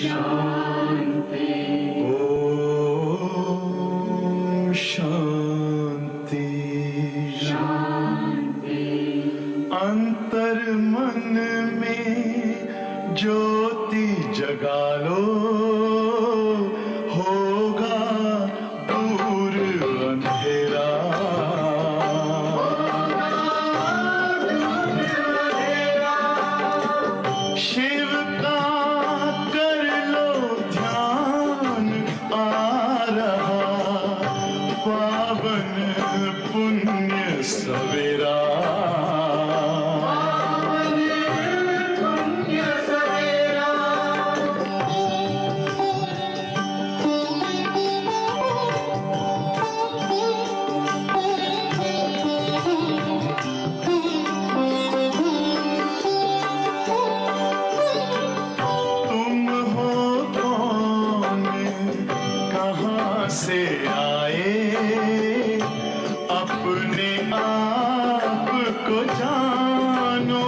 ओम शांति। अंतर मन में ज्योति जगा लो, होगा दूर अंधेरा। शिव का कर लो ध्यान, आ रहा पावन पुण्य सवेरा। तुम हो कौन, कहाँ से आए, अपने आप को जानो।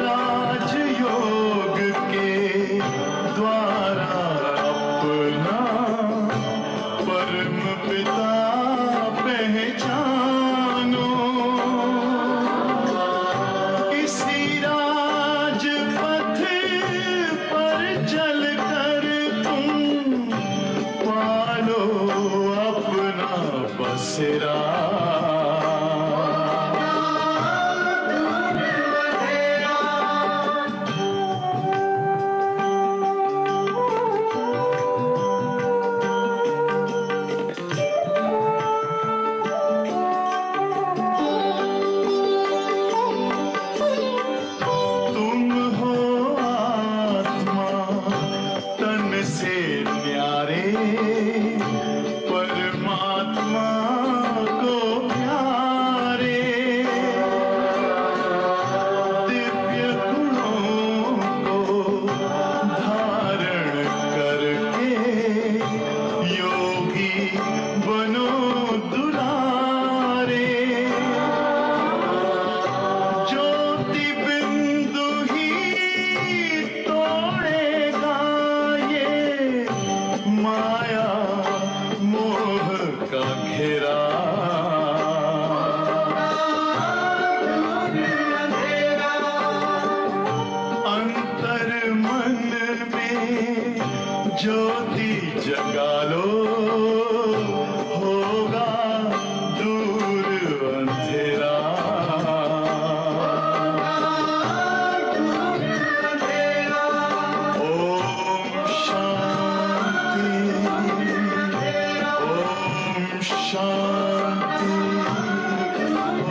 राजयोग के द्वारा अपना परम पिता पहचानो। इसी राजपथ पर चलकर तुम पालो अपना बसेरा। तुम हो आत्मा तन से न्यारे, परमात्मा को प्यारे। दिव्य गुणों को धारण करके योगी बनो दुलारे। ज्योति बिंदु ही तोड़ेगा ये माया मोह का घेरा। अंतर मन में ज्योति जगा लो, होगा दूर अंधेरा। ओम शांति, ओम शांति,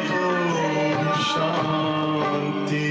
ओम शांति।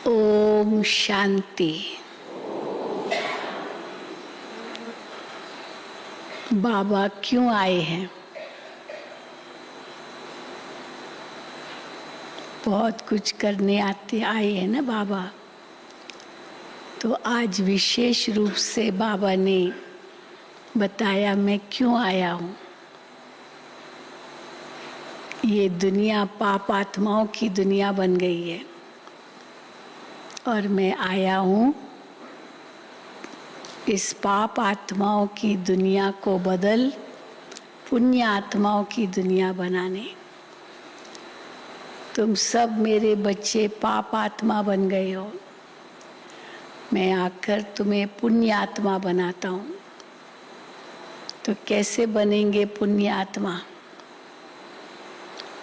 ओम शांति। बाबा क्यों आए हैं? बहुत कुछ करने आए हैं ना बाबा। तो आज विशेष रूप से बाबा ने बताया मैं क्यों आया हूँ। ये दुनिया पाप आत्माओं की दुनिया बन गई है। और मैं आया हूँ इस पाप आत्माओं की दुनिया को बदल पुण्य आत्माओं की दुनिया बनाने। तुम सब मेरे बच्चे पाप आत्मा बन गए हो, मैं आकर तुम्हें पुण्य आत्मा बनाता हूँ। तो कैसे बनेंगे पुण्य आत्मा?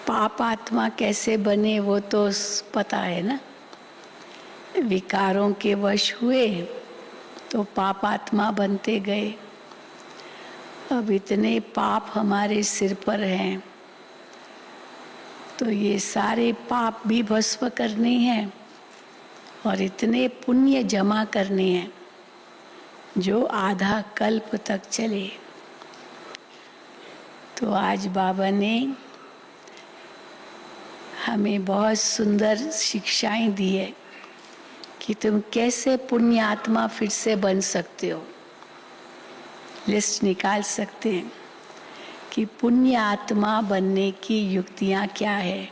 पाप आत्मा कैसे बने वो तो पता है ना। विकारों के वश हुए तो पाप आत्मा बनते गए। अब इतने पाप हमारे सिर पर हैं, तो ये सारे पाप भी भस्म करने हैं और इतने पुण्य जमा करने हैं जो आधा कल्प तक चले। तो आज बाबा ने हमें बहुत सुंदर शिक्षाएं दी है कि तुम कैसे पुण्य आत्मा फिर से बन सकते हो। लिस्ट निकाल सकते हैं कि पुण्य आत्मा बनने की युक्तियां क्या है।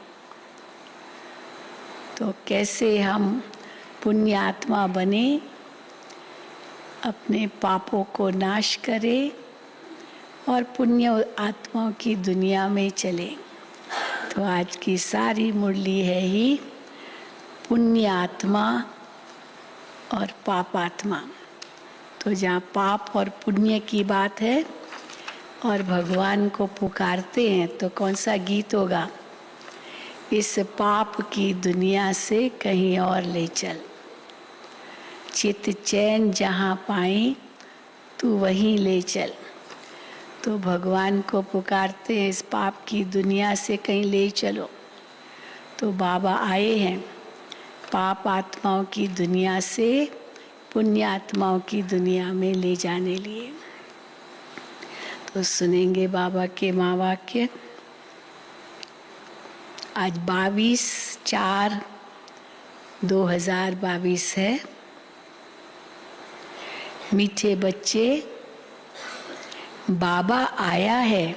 तो कैसे हम पुण्य आत्मा बने, अपने पापों को नाश करें और पुण्य आत्माओं की दुनिया में चले। तो आज की सारी मुरली है ही पुण्य आत्मा और पाप आत्मा। तो जहाँ पाप और पुण्य की बात है और भगवान को पुकारते हैं तो कौन सा गीत होगा? इस पाप की दुनिया से कहीं और ले चल, चित चैन जहाँ पाए तू वहीं ले चल। तो भगवान को पुकारते हैं, इस पाप की दुनिया से कहीं ले चलो। तो बाबा आए हैं पाप आत्माओं की दुनिया से पुण्य आत्माओं की दुनिया में ले जाने लिए। तो सुनेंगे बाबा के महावाक्य। आज 22/4/2022 है। मीठे बच्चे, बाबा आया है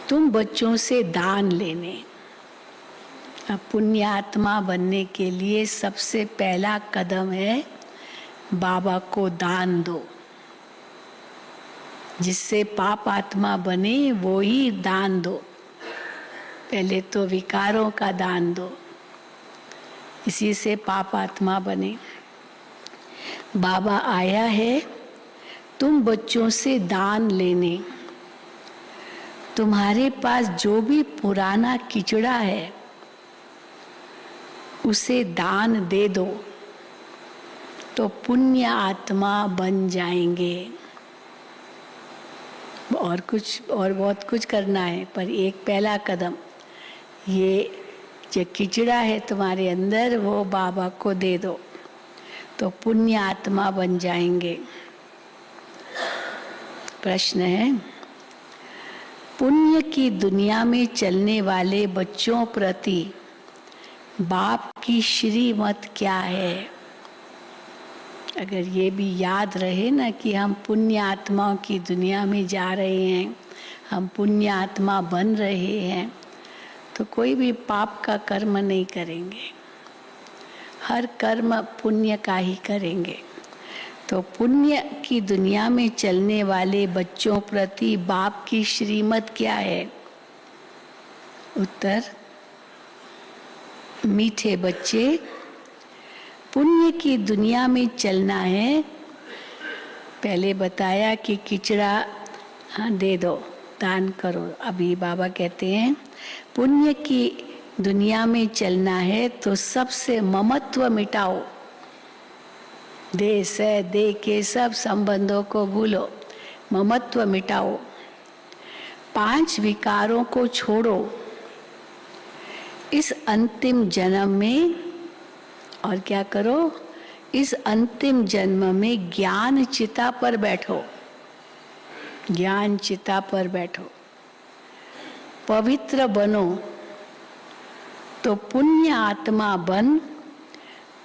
तुम बच्चों से दान लेने। अब पुण्य आत्मा बनने के लिए सबसे पहला कदम है बाबा को दान दो। जिससे पाप आत्मा बने वो ही दान दो। पहले तो विकारों का दान दो, इसी से पाप आत्मा बने। बाबा आया है तुम बच्चों से दान लेने। तुम्हारे पास जो भी पुराना किचड़ा है उसे दान दे दो तो पुण्य आत्मा बन जाएंगे। और बहुत कुछ करना है, पर एक पहला कदम ये जो किचड़ा है तुम्हारे अंदर वो बाबा को दे दो तो पुण्य आत्मा बन जाएंगे। प्रश्न है, पुण्य की दुनिया में चलने वाले बच्चों प्रति बाप की श्रीमत क्या है? अगर ये भी याद रहे ना कि हम पुण्य आत्माओं की दुनिया में जा रहे हैं, हम पुण्य आत्मा बन रहे हैं, तो कोई भी पाप का कर्म नहीं करेंगे, हर कर्म पुण्य का ही करेंगे। तो पुण्य की दुनिया में चलने वाले बच्चों प्रति बाप की श्रीमत क्या है? उत्तर, मीठे बच्चे, पुण्य की दुनिया में चलना है। पहले बताया कि किचड़ा दे दो, दान करो। अभी बाबा कहते हैं पुण्य की दुनिया में चलना है तो सबसे ममत्व मिटाओ। देश है, दे के सब संबंधों को भूलो, ममत्व मिटाओ। 5 विकारों को छोड़ो इस अंतिम जन्म में। और क्या करो? इस अंतिम जन्म में ज्ञान चिता पर बैठो, ज्ञान चिता पर बैठो। पवित्र बनो तो पुण्य आत्मा बन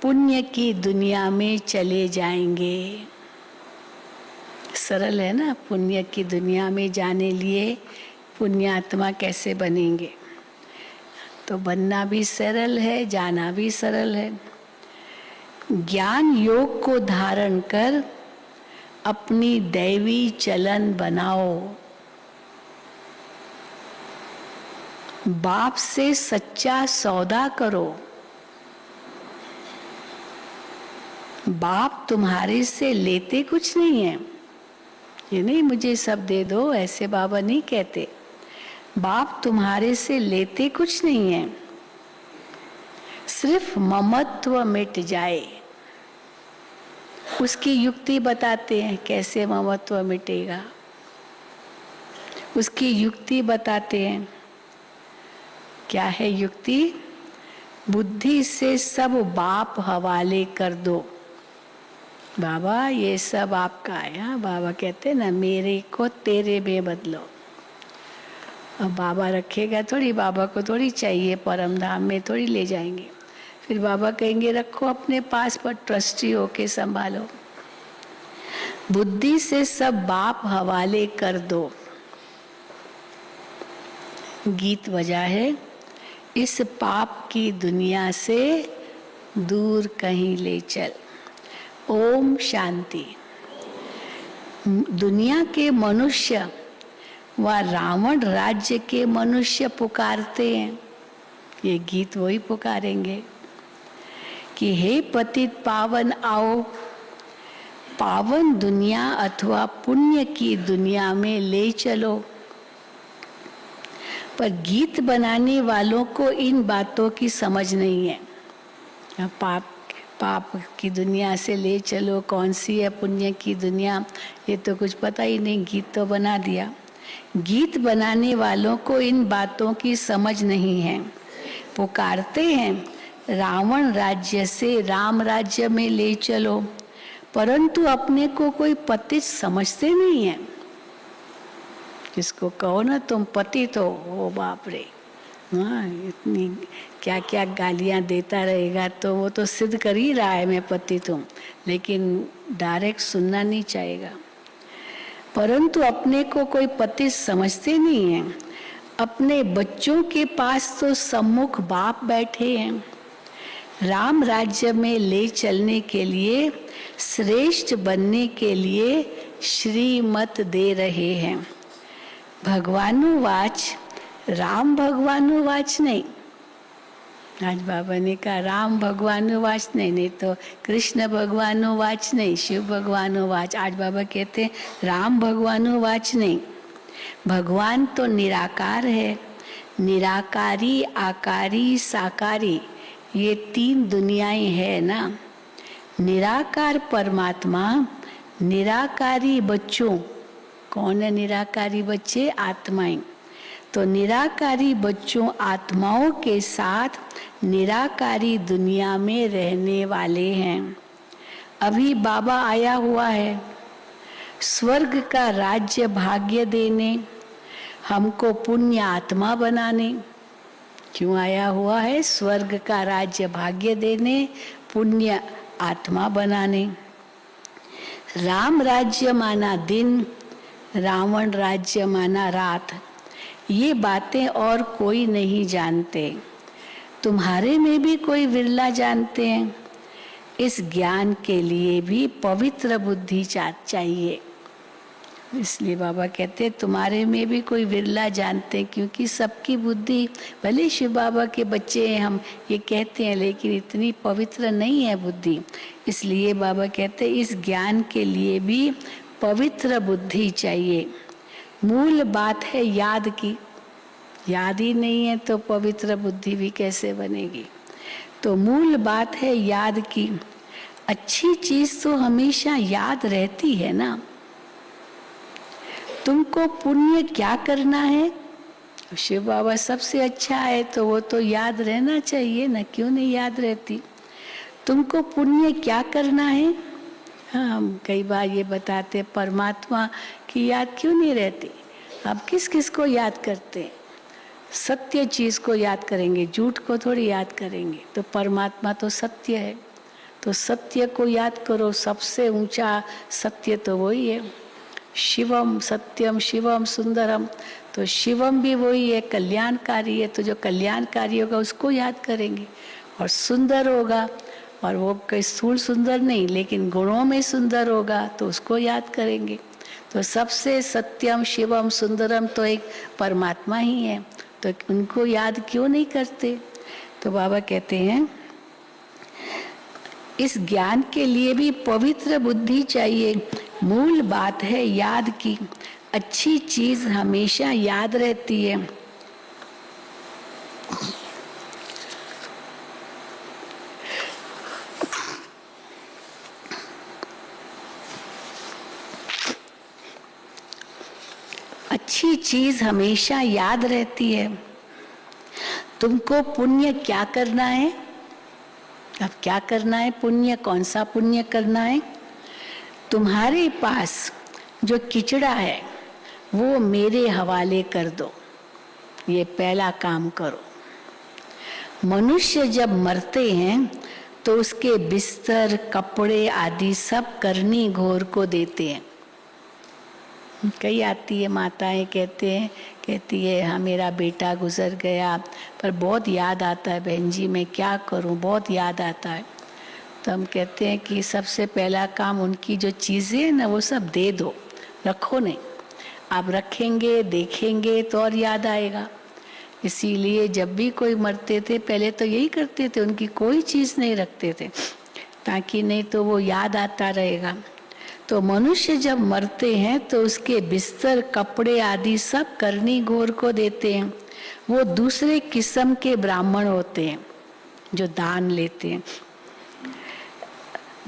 पुण्य की दुनिया में चले जाएंगे। सरल है ना? पुण्य की दुनिया में जाने लिए पुण्य आत्मा कैसे बनेंगे? तो बनना भी सरल है, जाना भी सरल है। ज्ञान योग को धारण कर अपनी दैवी चलन बनाओ। बाप से सच्चा सौदा करो। बाप तुम्हारे से लेते कुछ नहीं है। ये नहीं मुझे सब दे दो, ऐसे बाबा नहीं कहते। बाप तुम्हारे से लेते कुछ नहीं है, सिर्फ ममत्व मिट जाए उसकी युक्ति बताते हैं। कैसे ममत्व मिटेगा उसकी युक्ति बताते हैं। क्या है युक्ति? बुद्धि से सब बाप हवाले कर दो। बाबा ये सब आपका है। हाँ, बाबा कहते हैं ना, मेरे को तेरे में बदलो। अब बाबा रखेगा थोड़ी, बाबा को थोड़ी चाहिए, परम धाम में थोड़ी ले जाएंगे। फिर बाबा कहेंगे रखो अपने पास, पर ट्रस्टी होके संभालो। बुद्धि से सब बाप हवाले कर दो। गीत बजा है, इस पाप की दुनिया से दूर कहीं ले चल। ओम शांति। दुनिया के मनुष्य व रावण राज्य के मनुष्य पुकारते हैं, ये गीत वही पुकारेंगे कि हे पतित पावन आओ, पावन दुनिया अथवा पुण्य की दुनिया में ले चलो। पर गीत बनाने वालों को इन बातों की समझ नहीं है। पाप की दुनिया से ले चलो, कौन सी है पुण्य की दुनिया, ये तो कुछ पता ही नहीं, गीत तो बना दिया। गीत बनाने वालों को इन बातों की समझ नहीं है। पुकारते हैं रावण राज्य से राम राज्य में ले चलो, परंतु अपने को कोई पतित समझते नहीं है। जिसको कहो ना तुम पतित हो, ओ बाप रे, हाँ इतनी क्या क्या गालियां देता रहेगा तो वो तो सिद्ध कर ही रहा है मैं पतित हूँ, लेकिन डायरेक्ट सुनना नहीं चाहेगा। परंतु अपने को कोई पतित समझते नहीं है। अपने बच्चों के पास तो सम्मुख बाप बैठे हैं, राम राज्य में ले चलने के लिए, श्रेष्ठ बनने के लिए श्रीमत दे रहे हैं। भगवानुवाच, राम भगवानुवाच नहीं। आज बाबा ने कहा राम भगवानुवाच नहीं, नहीं तो कृष्ण भगवानुवाच नहीं, शिव भगवानुवाच। आज बाबा कहते हैं राम भगवानुवाच नहीं। भगवान तो निराकार है, निराकारी, आकारी, साकारी, ये तीन दुनियाएं है ना। निराकार परमात्मा, निराकारी बच्चों, कौन है निराकारी बच्चे? आत्माएं। तो निराकारी बच्चों आत्माओं के साथ निराकारी दुनिया में रहने वाले हैं। अभी बाबा आया हुआ है स्वर्ग का राज्य भाग्य देने, हमको पुण्य आत्मा बनाने। क्यों आया हुआ है? स्वर्ग का राज्य भाग्य देने, पुण्य आत्मा बनाने। राम राज्य माना दिन, रावण राज्य माना रात। ये बातें और कोई नहीं जानते, तुम्हारे में भी कोई विरला जानते हैं। इस ज्ञान के लिए भी पवित्र बुद्धि चाहिए। इसलिए बाबा कहते हैं तुम्हारे में भी कोई विरला जानते हैं, क्योंकि सबकी बुद्धि, भले शिव बाबा के बच्चे हैं हम ये कहते हैं, लेकिन इतनी पवित्र नहीं है बुद्धि। इसलिए बाबा कहते हैं इस ज्ञान के लिए भी पवित्र बुद्धि चाहिए। मूल बात है याद की, याद ही नहीं है तो पवित्र बुद्धि भी कैसे बनेगी। तो मूल बात है याद की। अच्छी चीज तो हमेशा याद रहती है ना। तुमको पुण्य क्या करना है? शिव बाबा सबसे अच्छा है तो वो तो याद रहना चाहिए ना, क्यों नहीं याद रहती? तुमको पुण्य क्या करना है? हाँ, हम कई बार ये बताते परमात्मा की याद क्यों नहीं रहती। आप किस किस को याद करते हैं? सत्य चीज को याद करेंगे, झूठ को थोड़ी याद करेंगे। तो परमात्मा तो सत्य है, तो सत्य को याद करो। सबसे ऊंचा सत्य तो वही है। शिवम सत्यम शिवम सुंदरम, तो शिवम भी वही है, कल्याणकारी है। तो जो कल्याणकारी होगा उसको याद करेंगे, और सुंदर होगा और वो कोई स्थूल सुंदर नहीं लेकिन गुणों में सुंदर होगा तो उसको याद करेंगे। तो सबसे सत्यम शिवम सुंदरम तो एक परमात्मा ही है, तो उनको याद क्यों नहीं करते। तो बाबा कहते हैं इस ज्ञान के लिए भी पवित्र बुद्धि चाहिए। मूल बात है याद की। अच्छी चीज हमेशा याद रहती है। अच्छी चीज हमेशा याद रहती है। तुमको पुण्य क्या करना है? अब क्या करना है? पुण्य कौन सा पुण्य करना है? तुम्हारे पास जो किचड़ा है वो मेरे हवाले कर दो, ये पहला काम करो। मनुष्य जब मरते हैं तो उसके बिस्तर कपड़े आदि सब करनी घोर को देते हैं। कई आती है माताएं कहती है हाँ मेरा बेटा गुजर गया पर बहुत याद आता है बहन जी, मैं क्या करूं, बहुत याद आता है। तो हम कहते हैं कि सबसे पहला काम उनकी जो चीज़ें हैं ना वो सब दे दो, रखो नहीं। आप रखेंगे देखेंगे तो और याद आएगा। इसीलिए जब भी कोई मरते थे पहले तो यही करते थे, उनकी कोई चीज़ नहीं रखते थे, ताकि नहीं तो वो याद आता रहेगा। तो मनुष्य जब मरते हैं तो उसके बिस्तर कपड़े आदि सब करनी घोर को देते हैं। वो दूसरे किस्म के ब्राह्मण होते हैं जो दान लेते हैं,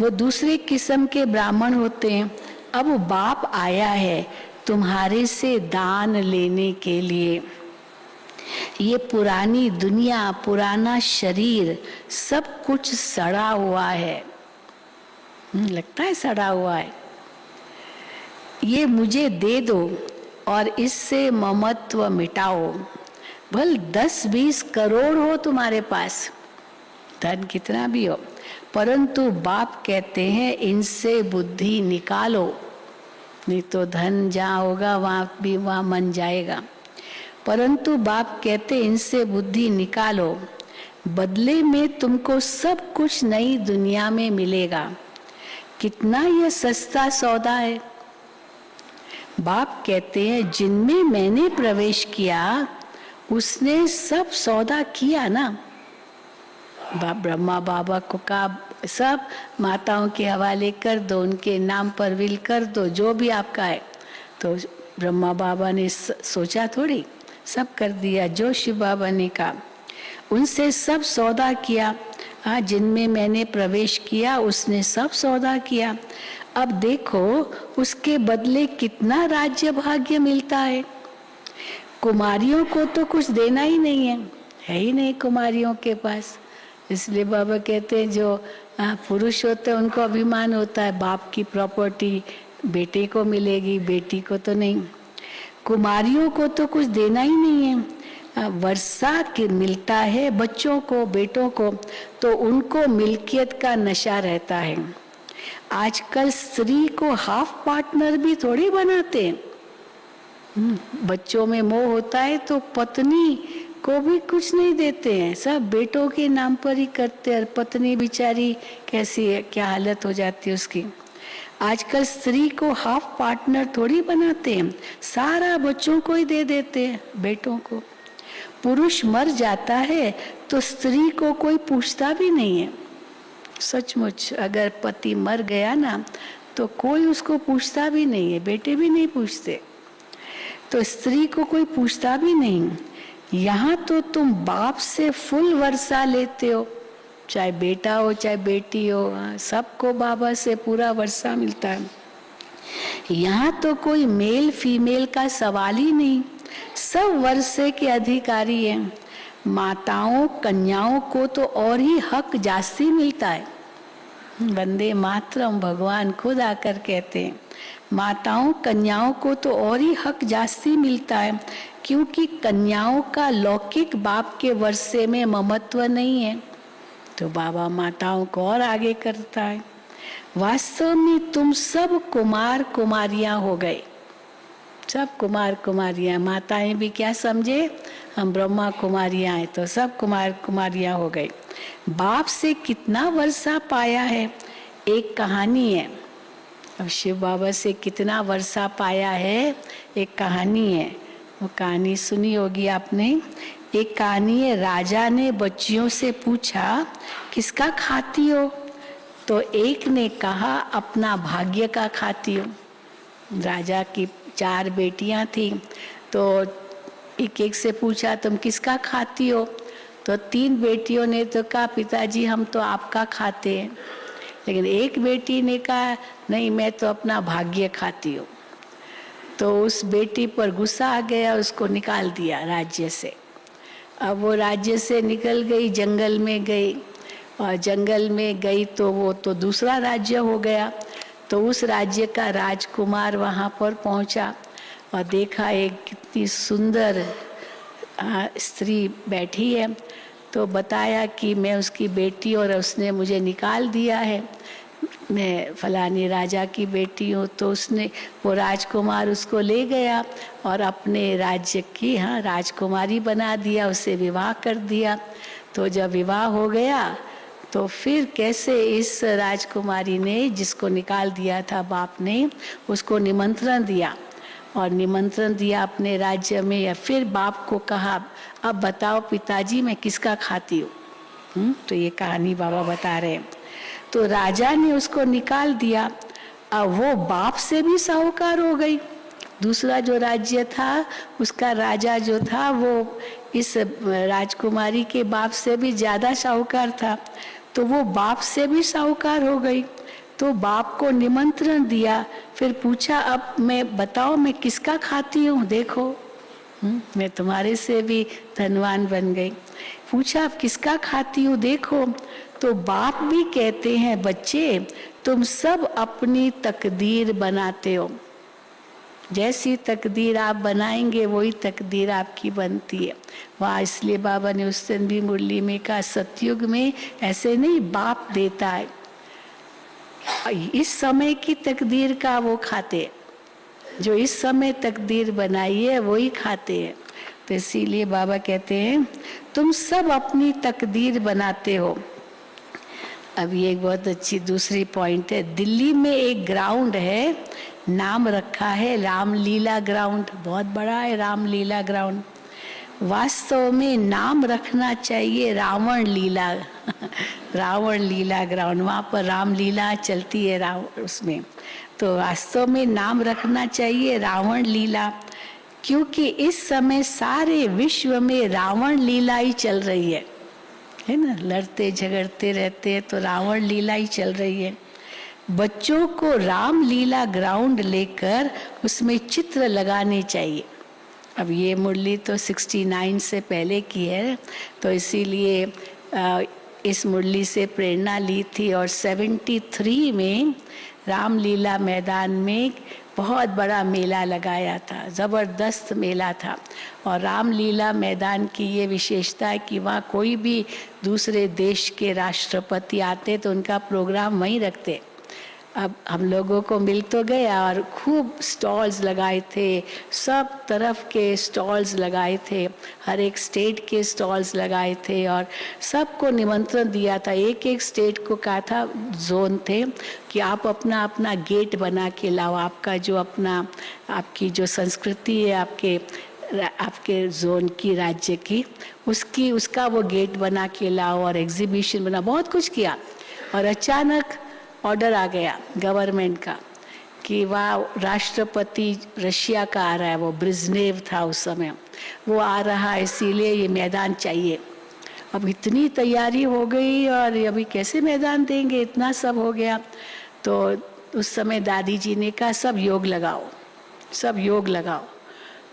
वो दूसरे किस्म के ब्राह्मण होते हैं। अब बाप आया है तुम्हारे से दान लेने के लिए। ये पुरानी दुनिया, पुराना शरीर सब कुछ सड़ा हुआ है, लगता है सड़ा हुआ है। ये मुझे दे दो और इससे ममत्व मिटाओ। भल 10-20 करोड़ हो तुम्हारे पास, धन कितना भी हो, परंतु बाप कहते हैं इनसे बुद्धि निकालो, नहीं तो धन जहाँ होगा वहाँ मन जाएगा। परंतु बाप कहते इनसे बुद्धि निकालो, बदले में तुमको सब कुछ नई दुनिया में मिलेगा। कितना यह सस्ता सौदा है। बाप कहते हैं जिनमें मैंने प्रवेश किया उसने सब सौदा किया ना। ब्रह्मा बाबा को कहा सब माताओं के हवाले कर दो, उनके नाम पर विल कर दो, जो भी आपका है। तो ब्रह्मा बाबा ने सोचा थोड़ी, सब कर दिया जो शिव बाबा ने कहा। उनसे सब सौदा किया। हाँ, जिनमें मैंने प्रवेश किया उसने सब सौदा किया। अब देखो उसके बदले कितना राज्य भाग्य मिलता है। कुमारियों को तो कुछ देना ही नहीं है ही नहीं कुमारियों के पास। इसलिए बाबा कहते हैं जो पुरुष होते हैं उनको अभिमान होता है बाप की प्रॉपर्टी बेटे को मिलेगी, बेटी को तो नहीं। कुमारियों को तो कुछ देना ही नहीं है। वर्षा के मिलता है बच्चों को, बेटों को, तो उनको मिल्कियत का नशा रहता है। आजकल स्त्री को हाफ पार्टनर भी थोड़ी बनाते हैं। बच्चों में मोह होता है तो पत्नी को भी कुछ नहीं देते हैं, सब बेटों के नाम पर ही करते हैं। पत्नी बेचारी कैसी है, क्या हालत हो जाती है उसकी। आजकल स्त्री को हाफ पार्टनर थोड़ी बनाते हैं, सारा बच्चों को ही दे देते हैं, बेटों को। पुरुष मर जाता है तो स्त्री को कोई पूछता भी नहीं है। सचमुच अगर पति मर गया ना तो कोई उसको पूछता भी नहीं है, बेटे भी नहीं पूछते, तो स्त्री को कोई पूछता भी नहीं। यहाँ तो तुम बाप से फुल वर्षा लेते हो, चाहे बेटा हो चाहे बेटी हो, सबको बाबा से पूरा वर्षा मिलता है। यहाँ तो कोई मेल फीमेल का सवाल ही नहीं, सब वर्षे के अधिकारी हैं। माताओं कन्याओं को तो और ही हक जास्ती मिलता है। वंदे मातरम भगवान खुद आकर कहते हैं माताओं कन्याओं को तो और ही हक जास्ती मिलता है, क्योंकि कन्याओं का लौकिक बाप के वर्षे में ममत्व नहीं है, तो बाबा माताओं को और आगे करता है। वास्तव में तुम सब कुमार कुमारियां हो गए, सब कुमार कुमारियाँ, माताएं भी क्या समझे, हम ब्रह्मा कुमारियाँ हैं, तो सब कुमार कुमारियाँ हो गई। बाप से कितना वर्षा पाया है, एक कहानी है। अब शिव बाबा से कितना वर्षा पाया है, एक कहानी है। वो कहानी सुनी होगी आपने। एक कहानी है, राजा ने बच्चियों से पूछा किसका खाती हो, तो एक ने कहा अपना भाग्य का खाती हूँ। राजा की 4 बेटियां थी, तो एक एक से पूछा तुम किसका खाती हो, तो 3 बेटियों ने तो कहा पिताजी हम तो आपका खाते हैं। लेकिन एक बेटी ने कहा नहीं मैं तो अपना भाग्य खाती हूँ। तो उस बेटी पर गुस्सा आ गया, उसको निकाल दिया राज्य से। अब वो राज्य से निकल गई, जंगल में गई, और जंगल में गई तो वो तो दूसरा राज्य हो गया। तो उस राज्य का राजकुमार वहाँ पर पहुँचा और देखा एक कितनी सुंदर स्त्री बैठी है, तो बताया कि मैं उसकी बेटी और उसने मुझे निकाल दिया है, मैं फलानी राजा की बेटी हूँ। तो उसने वो राजकुमार उसको ले गया और अपने राज्य की राजकुमारी बना दिया, उससे विवाह कर दिया। तो जब विवाह हो गया तो फिर कैसे इस राजकुमारी ने जिसको निकाल दिया था बाप ने, उसको निमंत्रण दिया और निमंत्रण दिया अपने राज्य में। या फिर बाप को कहा अब बताओ पिताजी मैं किसका खाती हूँ। तो ये कहानी बाबा बता रहे हैं। तो राजा ने उसको निकाल दिया। अब वो बाप से भी साहूकार हो गई। दूसरा जो राज्य था उसका राजा जो था वो इस राजकुमारी के बाप से भी ज्यादा साहूकार था, तो वो बाप से भी साहूकार हो गई। तो बाप को निमंत्रण दिया, फिर पूछा अब मैं बताओ मैं किसका खाती हूँ, देखो मैं तुम्हारे से भी धनवान बन गई। पूछा अब किसका खाती हूँ देखो, तो बाप भी कहते हैं बच्चे तुम सब अपनी तकदीर बनाते हो, जैसी तकदीर आप बनाएंगे वही तकदीर आपकी बनती है। वहाँ इसलिए बाबा ने उस दिन भी मुरली में कहा सतयुग में ऐसे नहीं बाप देता है, इस समय की तकदीर का वो खाते, जो इस समय तकदीर बनाई है वही खाते हैं। तो इसीलिए बाबा कहते हैं तुम सब अपनी तकदीर बनाते हो। अब ये एक बहुत अच्छी दूसरी पॉइंट है। दिल्ली में एक ग्राउंड है, नाम रखा है रामलीला ग्राउंड, बहुत बड़ा है रामलीला ग्राउंड। वास्तव में नाम रखना चाहिए रावण लीला रावण लीला ग्राउंड, वहाँ पर रामलीला चलती है उसमें। तो वास्तव में नाम रखना चाहिए रावण लीला, क्योंकि इस समय सारे विश्व में रावण लीला ही चल रही है ना, लड़ते झगड़ते रहते हैं तो रावण लीला ही चल रही है। बच्चों को रामलीला ग्राउंड लेकर उसमें चित्र लगाने चाहिए। अब ये मुरली तो 69 से पहले की है, तो इसीलिए इस मुरली से प्रेरणा ली थी। और 73 में रामलीला मैदान में बहुत बड़ा मेला लगाया था, ज़बरदस्त मेला था। और रामलीला मैदान की ये विशेषता है कि वहाँ कोई भी दूसरे देश के राष्ट्रपति आते तो उनका प्रोग्राम वहीं रखते। अब हम लोगों को मिल तो गया और खूब स्टॉल्स लगाए थे, सब तरफ के स्टॉल्स लगाए थे, हर एक स्टेट के स्टॉल्स लगाए थे और सबको निमंत्रण दिया था। एक एक स्टेट को कहा था, जोन थे कि आप अपना अपना गेट बना के लाओ, आपका जो अपना आपकी जो संस्कृति है आपके जोन की राज्य की उसका वो गेट बना के लाओ और एग्जीबिशन बना, बहुत कुछ किया। और अचानक ऑर्डर आ गया गवर्नमेंट का कि वह राष्ट्रपति रशिया का आ रहा है, वो ब्रिजनेव था उस समय, वो आ रहा है इसीलिए ये मैदान चाहिए। अब इतनी तैयारी हो गई और अभी कैसे मैदान देंगे, इतना सब हो गया। तो उस समय दादी जी ने कहा सब योग लगाओ, सब योग लगाओ।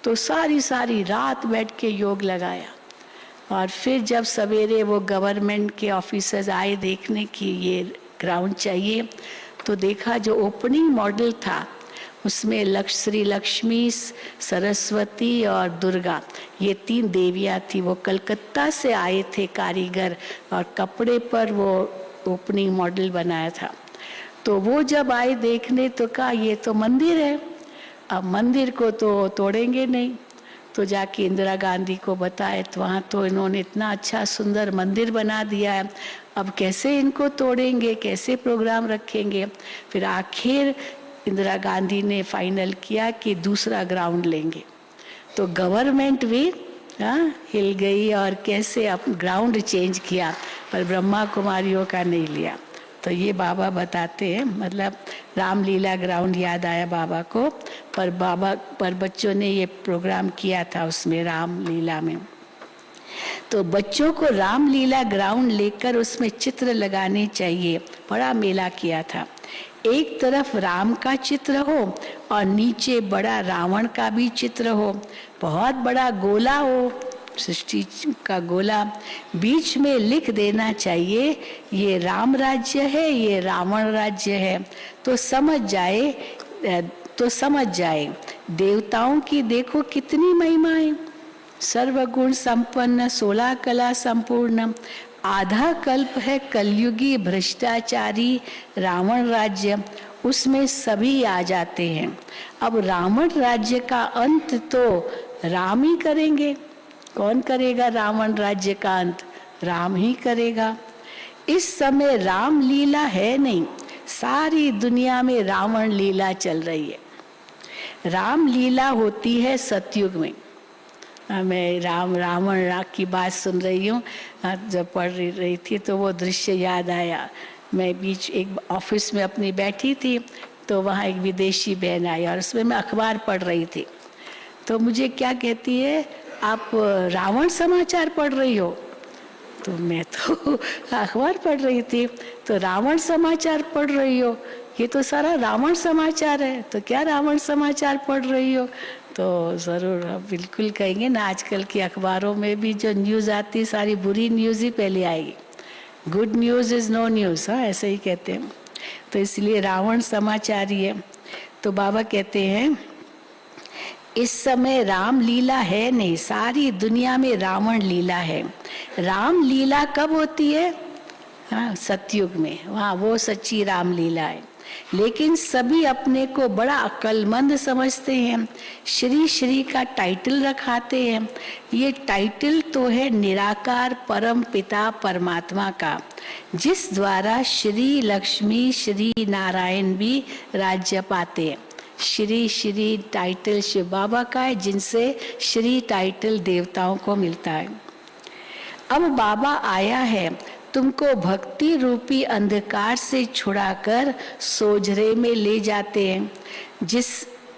तो सारी रात बैठ के योग लगाया। और फिर जब सवेरे वो गवर्नमेंट के ऑफिसर्स आए देखने की ये ग्राउंड चाहिए, तो देखा जो ओपनिंग मॉडल था उसमें श्री लक्ष्मी, सरस्वती और दुर्गा, ये 3 देवियाँ थी। वो कलकत्ता से आए थे कारीगर और कपड़े पर वो ओपनिंग मॉडल बनाया था। तो वो जब आए देखने तो कहा ये तो मंदिर है। अब मंदिर को तो तोड़ेंगे नहीं, तो जाके इंदिरा गांधी को बताए तो वहाँ तो इन्होंने इतना अच्छा सुंदर मंदिर बना दिया है, अब कैसे इनको तोड़ेंगे, कैसे प्रोग्राम रखेंगे। फिर आखिर इंदिरा गांधी ने फाइनल किया कि दूसरा ग्राउंड लेंगे, तो गवर्नमेंट भी हिल गई और कैसे अब ग्राउंड चेंज किया, पर ब्रह्मा कुमारियों का नहीं लिया। तो ये बाबा बताते हैं, मतलब रामलीला ग्राउंड याद आया बाबा को, पर बच्चों ने ये प्रोग्राम किया था उसमें रामलीला में। तो बच्चों को रामलीला ग्राउंड लेकर उसमें चित्र लगाने चाहिए, बड़ा मेला किया था। एक तरफ राम का चित्र हो और नीचे बड़ा रावण का भी चित्र हो, बहुत बड़ा गोला हो, सृष्टि का गोला, बीच में लिख देना चाहिए ये राम राज्य है, ये रावण राज्य है, तो समझ जाए देवताओं की देखो कितनी महिमाएं, सर्वगुण संपन्न 16 कला संपूर्ण, आधा कल्प है कलयुगी भ्रष्टाचारी रावण राज्य, उसमें सभी आ जाते हैं। अब रावण राज्य का अंत तो राम ही करेंगे, कौन करेगा रावण राज्य का अंत? राम ही करेगा। इस समय राम लीला है नहीं, सारी दुनिया में रावण लीला चल रही है। राम लीला होती है सतयुग में। मैं रावण की बात सुन रही हूँ, जब पढ़ रही थी तो वो दृश्य याद आया। मैं बीच एक ऑफिस में अपनी बैठी थी, तो वहाँ एक विदेशी बहन आई और उसमें मैं अखबार पढ़ रही थी, तो मुझे क्या कहती है, आप रावण समाचार पढ़ रही हो? तो मैं तो अखबार पढ़ रही थी, तो रावण समाचार पढ़ रही हो, ये तो सारा रावण समाचार है, तो क्या रावण समाचार पढ़ रही हो? तो ज़रूर हम बिल्कुल कहेंगे ना, आजकल की अखबारों में भी जो न्यूज़ आती सारी बुरी न्यूज़ ही पहले आएगी, good news is no news, हाँ ऐसे ही कहते हैं। तो इसलिए रावण समाचार ही है। तो बाबा कहते हैं इस समय राम लीला है नहीं, सारी दुनिया में रावण लीला है। राम लीला कब होती है? हाँ, सतयुग में, वहाँ वो सच्ची राम लीला है। लेकिन सभी अपने को बड़ा अक्लमंद समझते हैं, श्री श्री का टाइटल रखाते हैं। ये टाइटल तो है निराकार परम पिता परमात्मा का, जिस द्वारा श्री लक्ष्मी श्री नारायण भी राज्य पाते हैं। श्री श्री टाइटल शिव बाबा का है, जिनसे श्री टाइटल देवताओं को मिलता है। अब बाबा आया है तुमको भक्ति रूपी अंधकार से छुड़ाकर सोझरे में ले जाते हैं।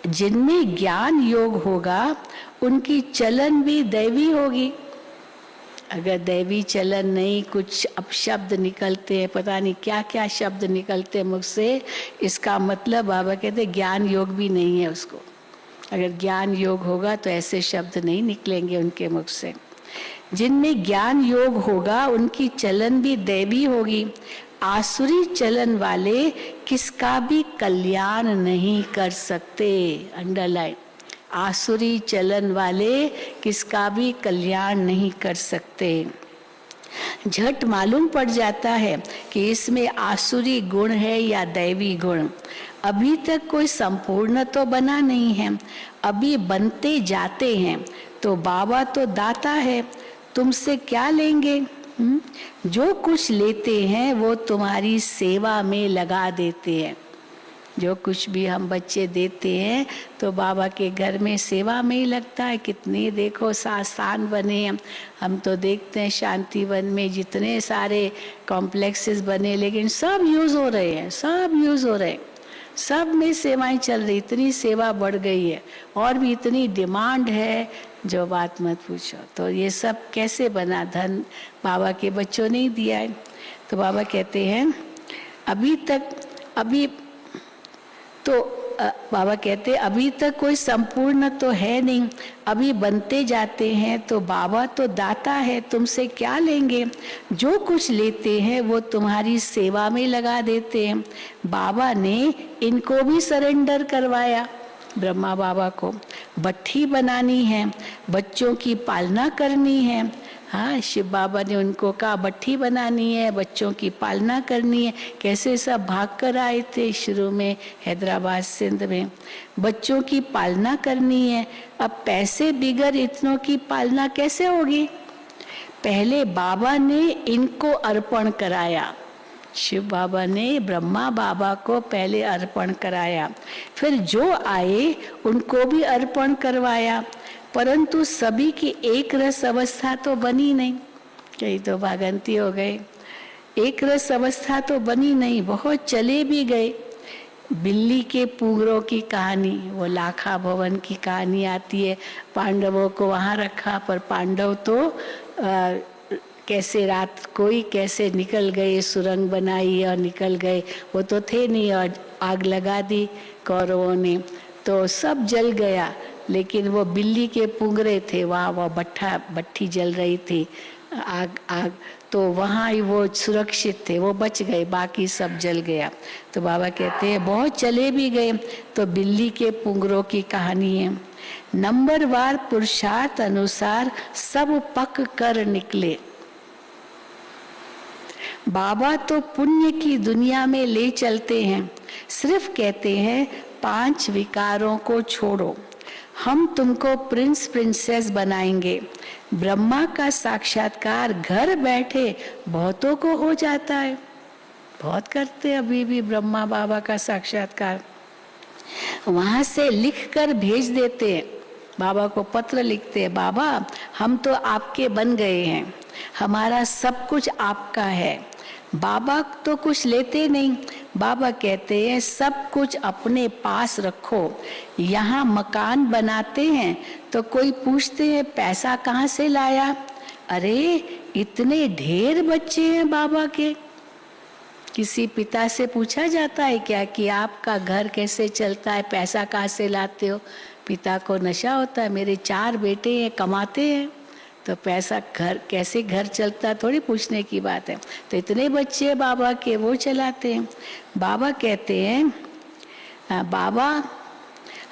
जिनमें ज्ञान योग होगा उनकी चलन भी दैवी होगी। अगर दैवी चलन नहीं, कुछ अपशब्द निकलते हैं, पता नहीं क्या क्या शब्द निकलते हैं मुख से, इसका मतलब बाबा कहते ज्ञान योग भी नहीं है उसको। अगर ज्ञान योग होगा तो ऐसे शब्द नहीं निकलेंगे उनके मुख से। जिनमें ज्ञान योग होगा उनकी चलन भी दैवी होगी। आसुरी चलन वाले किसका भी कल्याण नहीं कर सकते। अंडरलाइन, आसुरी चलन वाले किसका भी कल्याण नहीं कर सकते। झट मालूम पड़ जाता है कि इसमें आसुरी गुण है या दैवी गुण। अभी तक कोई संपूर्ण तो बना नहीं है, अभी बनते जाते हैं। तो बाबा तो दाता है, तुमसे क्या लेंगे? जो कुछ लेते हैं वो तुम्हारी सेवा में लगा देते हैं। जो कुछ भी हम बच्चे देते हैं तो बाबा के घर में सेवा में ही लगता है। कितने देखो सासान बने हैं, हम तो देखते हैं शांतिवन में जितने सारे कॉम्प्लेक्सेस बने, लेकिन सब यूज हो रहे हैं, सब यूज हो रहे हैं, सब में सेवाएं चल रही। इतनी सेवा बढ़ गई है और भी इतनी डिमांड है, जो बात मत पूछो। तो ये सब कैसे बना? धन बाबा के बच्चों ने ही दिया है। तो बाबा कहते हैं बाबा कहते हैं अभी तक कोई संपूर्ण तो है नहीं, अभी बनते जाते हैं। तो बाबा तो दाता है, तुमसे क्या लेंगे? जो कुछ लेते हैं वो तुम्हारी सेवा में लगा देते हैं। बाबा ने इनको भी सरेंडर करवाया, ब्रह्मा बाबा को। भट्ठी बनानी है, बच्चों की पालना करनी है, हाँ, शिव बाबा ने उनको कहा भट्ठी बनानी है, बच्चों की पालना करनी है। कैसे सब भाग कर आए थे शुरू में हैदराबाद सिंध में, बच्चों की पालना करनी है। अब पैसे बिगर इतनों की पालना कैसे होगी? पहले बाबा ने इनको अर्पण कराया, शिव बाबा ने ब्रह्मा बाबा को पहले अर्पण कराया, फिर जो आए उनको भी अर्पण करवाया। परंतु सभी की एक रस अवस्था तो बनी नहीं, कई तो भागंती हो गए। एक रस अवस्था तो बनी नहीं, बहुत चले भी गए। बिल्ली के पूंगरों की कहानी, वो लाखा भवन की कहानी आती है। पांडवों को वहां रखा, पर पांडव तो कैसे रात कोई कैसे निकल गए, सुरंग बनाई और निकल गए, वो तो थे नहीं, और आग लगा दी कौरवों ने, तो सब जल गया। लेकिन वो बिल्ली के पुंगरे थे, वहाँ वो भट्ठी जल रही थी, आग तो वहाँ ही वो सुरक्षित थे, वो बच गए, बाकी सब जल गया। तो बाबा कहते हैं बहुत चले भी गए। तो बिल्ली के पुंगरों की कहानी है। नंबरवार पुरुषार्थ अनुसार सब पक कर निकले। बाबा तो पुण्य की दुनिया में ले चलते हैं, सिर्फ कहते हैं 5 विकारों को छोड़ो, हम तुमको प्रिंस प्रिंसेस बनाएंगे। ब्रह्मा का साक्षात्कार घर बैठे बहुतों को हो जाता है, बहुत करते अभी भी ब्रह्मा बाबा का साक्षात्कार। वहां से लिख कर भेज देते हैं, बाबा को पत्र लिखते हैं, बाबा हम तो आपके बन गए हैं, हमारा सब कुछ आपका है। बाबा तो कुछ लेते नहीं, बाबा कहते हैं सब कुछ अपने पास रखो। यहाँ मकान बनाते हैं तो कोई पूछते हैं पैसा कहाँ से लाया? अरे इतने ढेर बच्चे हैं बाबा के, किसी पिता से पूछा जाता है क्या कि आपका घर कैसे चलता है, पैसा कहाँ से लाते हो? पिता को नशा होता है, मेरे 4 बेटे हैं, कमाते हैं, तो पैसा घर कैसे घर चलता है थोड़ी पूछने की बात है। तो इतने बच्चे बाबा के, वो चलाते हैं। बाबा कहते हैं बाबा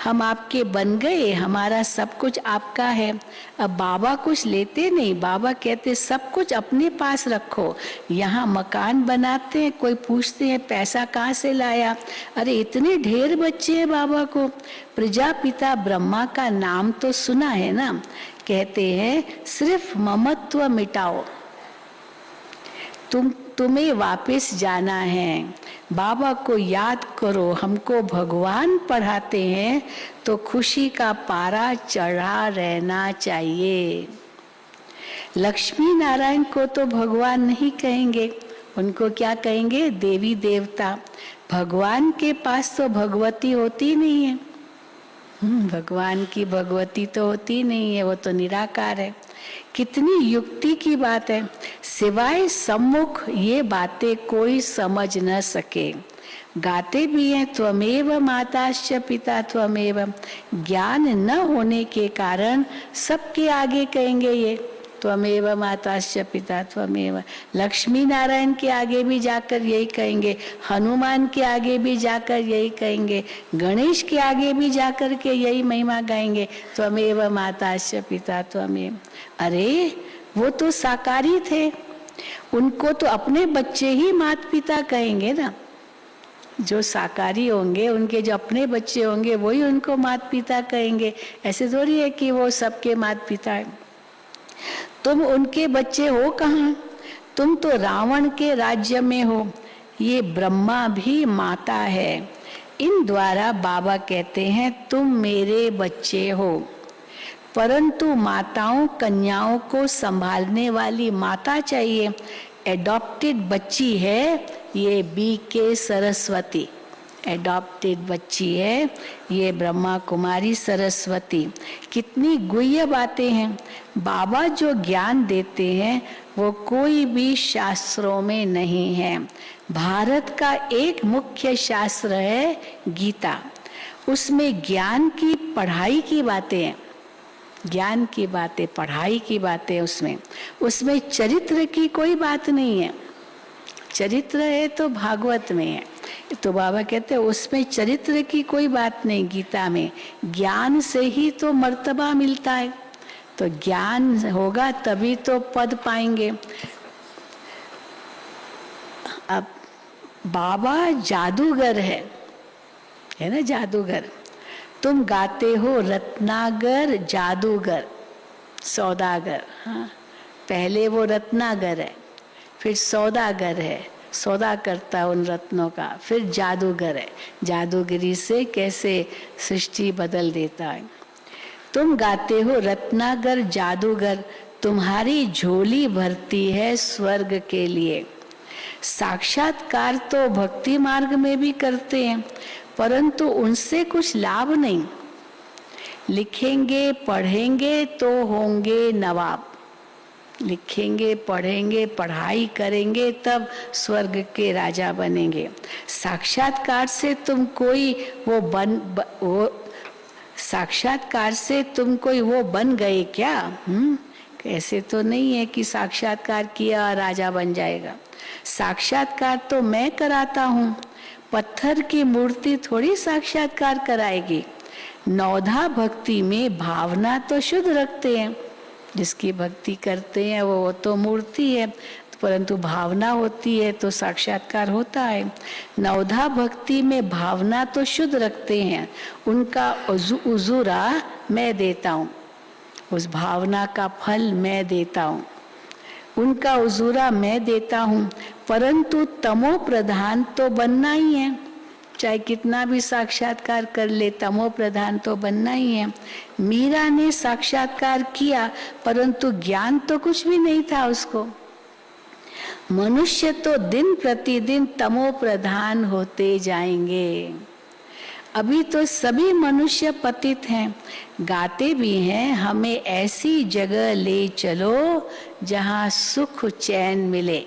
हम आपके बन गए, हमारा सब कुछ आपका है। अब बाबा कुछ लेते नहीं, बाबा कहते सब कुछ अपने पास रखो। यहाँ मकान बनाते हैं, कोई पूछते हैं पैसा कहाँ से लाया? अरे इतने ढेर बच्चे हैं बाबा को। प्रजापिता ब्रह्मा का नाम तो सुना है ना, कहते हैं सिर्फ ममत्व मिटाओ, तुम्हें वापस जाना है, बाबा को याद करो। हमको भगवान पढ़ाते हैं तो खुशी का पारा चढ़ा रहना चाहिए। लक्ष्मी नारायण को तो भगवान नहीं कहेंगे, उनको क्या कहेंगे? देवी देवता। भगवान के पास तो भगवती होती नहीं है, भगवान की भगवती तो होती नहीं है, वो तो निराकार है। कितनी युक्ति की बात है, सिवाय सम्मुख ये बातें कोई समझ न सके। गाते भी हैं त्वमेव माताश्च पिता त्वमेव, ज्ञान न होने के कारण सबके आगे कहेंगे ये त्वमेव माताश्च पिता त्वमेव। लक्ष्मी नारायण के आगे भी जाकर यही कहेंगे, हनुमान के आगे भी जाकर यही कहेंगे, गणेश के आगे भी जाकर के यही महिमा गाएंगे, त्वमेव माताश्च पिता त्वमेव। अरे वो तो साकारी थे, उनको तो अपने बच्चे ही माता पिता कहेंगे ना। जो साकारी होंगे, उनके जो अपने बच्चे होंगे वही उनको माता पिता कहेंगे। ऐसे थोड़ी है कि वो सबके माता पिता है। तुम उनके बच्चे हो कहाँ? तुम तो रावण के राज्य में हो। ये ब्रह्मा भी माता है। इन द्वारा बाबा कहते हैं तुम मेरे बच्चे हो। परंतु माताओं कन्याओं को संभालने वाली माता चाहिए। एडॉप्टेड बच्ची है ये BK सरस्वती, एडॉप्टेड बच्ची है ये ब्रह्मा कुमारी सरस्वती। कितनी गुह्य बातें हैं। बाबा जो ज्ञान देते हैं वो कोई भी शास्त्रों में नहीं है। भारत का एक मुख्य शास्त्र है गीता, उसमें ज्ञान की पढ़ाई की बातें हैं, ज्ञान की बातें, पढ़ाई की बातें उसमें चरित्र की कोई बात नहीं है। चरित्र है तो भागवत में है, तो बाबा कहते हैं उसमें चरित्र की कोई बात नहीं। गीता में ज्ञान से ही तो मर्तबा मिलता है। तो ज्ञान होगा तभी तो पद पाएंगे। अब बाबा जादूगर है ना, जादूगर। तुम गाते हो रत्नागर जादूगर सौदागर। हाँ, पहले वो रत्नागर है, फिर सौदागर है, सौदा करता उन रत्नों का, फिर जादूगर है, जादूगिरी से कैसे सृष्टि बदल देता है। तुम गाते हो रत्नागर जादूगर, तुम्हारी झोली भरती है स्वर्ग के लिए। साक्षात्कार तो भक्ति मार्ग में भी करते हैं, परंतु उनसे कुछ लाभ नहीं। लिखेंगे पढ़ेंगे तो होंगे नवाब, लिखेंगे पढ़ेंगे पढ़ाई करेंगे तब स्वर्ग के राजा बनेंगे। साक्षात्कार से तुम कोई साक्षात्कार से तुम कोई वो बन गए क्या? ऐसे तो नहीं है कि साक्षात्कार किया और राजा बन जाएगा। साक्षात्कार तो मैं कराता हूँ, पत्थर की मूर्ति थोड़ी साक्षात्कार कराएगी। नौधा भक्ति में भावना तो शुद्ध रखते हैं, जिसकी भक्ति करते हैं वो तो मूर्ति है, परंतु भावना होती है तो साक्षात्कार होता है। नवधा भक्ति में भावना तो शुद्ध रखते हैं, उनका उजूरा मैं देता हूँ, उस भावना का फल मैं देता हूँ, उनका उजूरा मैं देता हूँ। परंतु तमो प्रधान तो बनना ही है, चाहे कितना भी साक्षात्कार कर ले, तमो प्रधान तो बनना ही है। मीरा ने साक्षात्कार किया परंतु ज्ञान तो कुछ भी नहीं था उसको। मनुष्य तो दिन प्रतिदिन तमो प्रधान होते जाएंगे। अभी तो सभी मनुष्य पतित हैं, गाते भी हैं हमें ऐसी जगह ले चलो जहाँ सुख चैन मिले।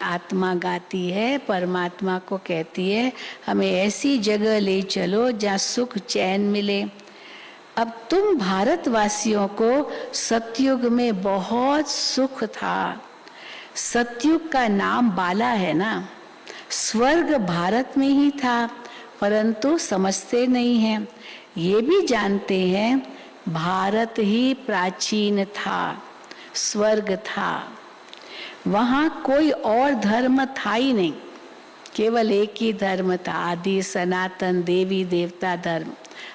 आत्मा गाती है, परमात्मा को कहती है हमें ऐसी जगह ले चलो जहाँ सुख चैन मिले। अब तुम भारतवासियों को सतयुग में बहुत सुख था। सतयुग का नाम बाला है ना, स्वर्ग भारत में ही था, परंतु समझते नहीं हैं। ये भी जानते हैं भारत ही प्राचीन था, स्वर्ग था, वहाँ कोई और धर्म था ही नहीं, केवल एक ही धर्म था, आदि सनातन देवी देवता धर्म।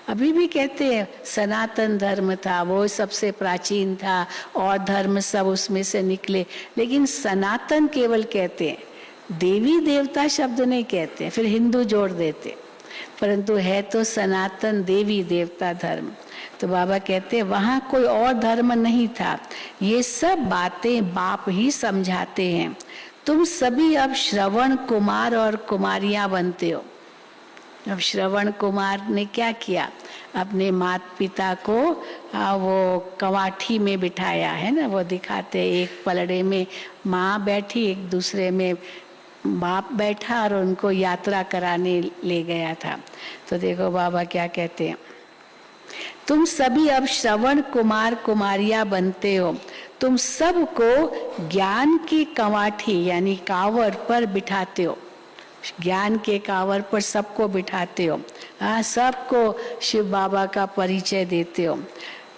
अभी भी कहते हैं सनातन धर्म था, वो सबसे प्राचीन था और धर्म सब उसमें से निकले, लेकिन सनातन केवल कहते हैं, देवी देवता शब्द नहीं कहते, फिर हिंदू जोड़ देते, परंतु है तो सनातन देवी देवता धर्म। तो बाबा कहते हैं वहाँ कोई और धर्म नहीं था। ये सब बातें बाप ही समझाते हैं। तुम सभी अब श्रवण कुमार और कुमारियां बनते हो। अब श्रवण कुमार ने क्या किया, अपने माता पिता को वो कवाठी में बिठाया है ना, वो दिखाते, एक पलड़े में माँ बैठी, एक दूसरे में बाप बैठा और उनको यात्रा कराने ले गया था। तो देखो बाबा क्या कहते हैं, तुम सभी अब श्रवण कुमार कुमारियां बनते हो। तुम सबको ज्ञान की कवाठी यानी कावड़ पर बिठाते हो, ज्ञान के कावड़ पर सबको बिठाते हो। हाँ, सबको शिव बाबा का परिचय देते हो।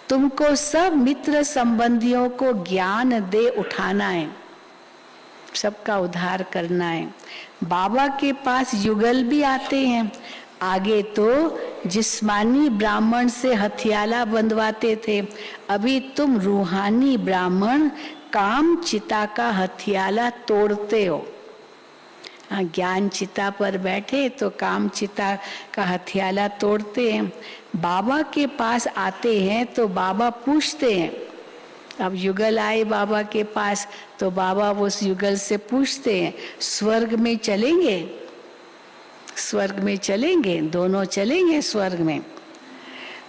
तुमको सब मित्र संबंधियों को ज्ञान दे उठाना है, सबका उद्धार करना है। बाबा के पास युगल भी आते हैं। आगे तो जिस्मानी ब्राह्मण से हथियाला बंधवाते थे, अभी तुम रूहानी ब्राह्मण काम चिता का हथियाला तोड़ते हो। ज्ञान चिता पर बैठे तो काम चिता का हथियाला तोड़ते हैं। बाबा के पास आते हैं तो बाबा पूछते हैं, अब युगल आए बाबा के पास तो बाबा उस युगल से पूछते हैं, स्वर्ग में चलेंगे? स्वर्ग में चलेंगे? दोनों चलेंगे स्वर्ग में?